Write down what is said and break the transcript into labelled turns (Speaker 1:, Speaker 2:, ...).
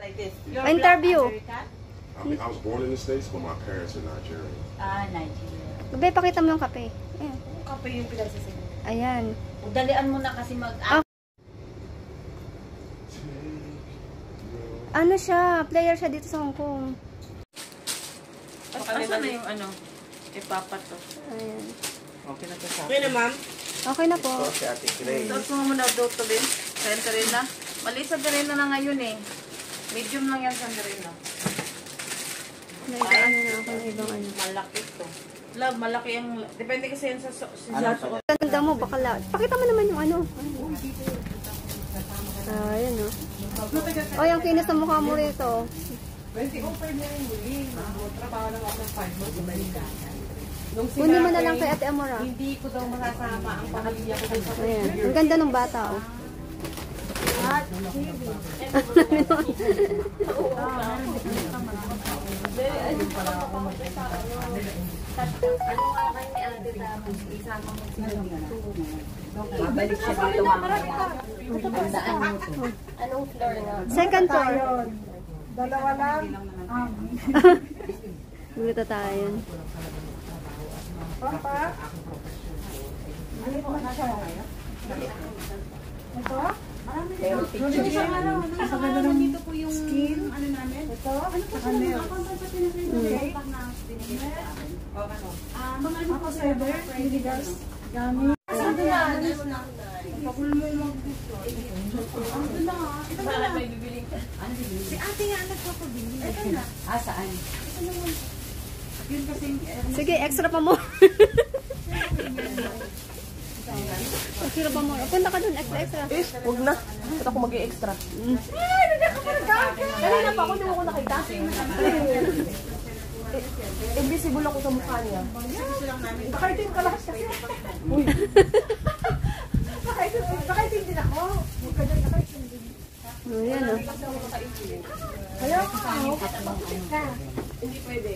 Speaker 1: like this.
Speaker 2: Interview.
Speaker 3: I was born in the States, but my parents are Nigerian.
Speaker 1: Nigeria.
Speaker 2: Bebe, pakita mo yung kape. Ayan.
Speaker 1: Kape yung pinagsasabi.
Speaker 2: Ayan.
Speaker 1: Dalian mo na kasi mag...
Speaker 2: Ano siya? Player siya dito sa Hong Kong.
Speaker 1: Asa na yung ano? Ipapa to.
Speaker 2: Ayan.
Speaker 4: Okay na to sa
Speaker 1: Okay na, ma'am?
Speaker 2: Okay na po.
Speaker 4: ito si Ate Grace.
Speaker 1: Tapos mo muna daw to din. Sandarina. Mali sa Sandarina na ngayon eh. Medium lang yan Sandarina.
Speaker 2: Naigaan na ako ng ibang ano.
Speaker 1: Malaki to. Love, malaki yung... Depende kasi yan sa...
Speaker 2: Ganda mo, bakala. Pakita mo naman yung ano. Ayan o. Oh, yung kinis sa mukha mo rito.
Speaker 5: 20 o 5 na yung muli. Trabaho lang ako ng 5 months sa Malaysia.
Speaker 2: Kunin mo na lang kay Ate Amora.
Speaker 5: Hindi ko daw masasama ang pamilya ko sa
Speaker 2: Ayan. Ang ganda ng bata oh.
Speaker 5: Babalik siya dito mamaya. Anong floor nga?
Speaker 2: Second floor.
Speaker 5: Dalawa lang.
Speaker 2: Dito tayo.
Speaker 5: Papa? Dito na siya. Ito? Dito po yung skin. Ano namin? Ito? Ano po siya? Ako server. Biligars. Gamit. Ito yan. Ito na may bibiling. Si ate nga nagpapabili. Ito na. Saan? Ito naman. Yun kasi.
Speaker 2: Sige, extra pa mo. Extra pa mo. Punta ka dun, extra.
Speaker 5: Huwag na. Ba't ako mag-i-extra? Ay, hindi ka pa nag-gagawin. Kanina pa ako, hindi mo ko nakita. Invisible ako sa mukha niya. Nakaitin ka lahat kasi. Uy. Nakaitin din ako. Huwag ka dyan, nakaitin din.
Speaker 2: Ayan o.
Speaker 5: Kaya ka. Hindi pwede.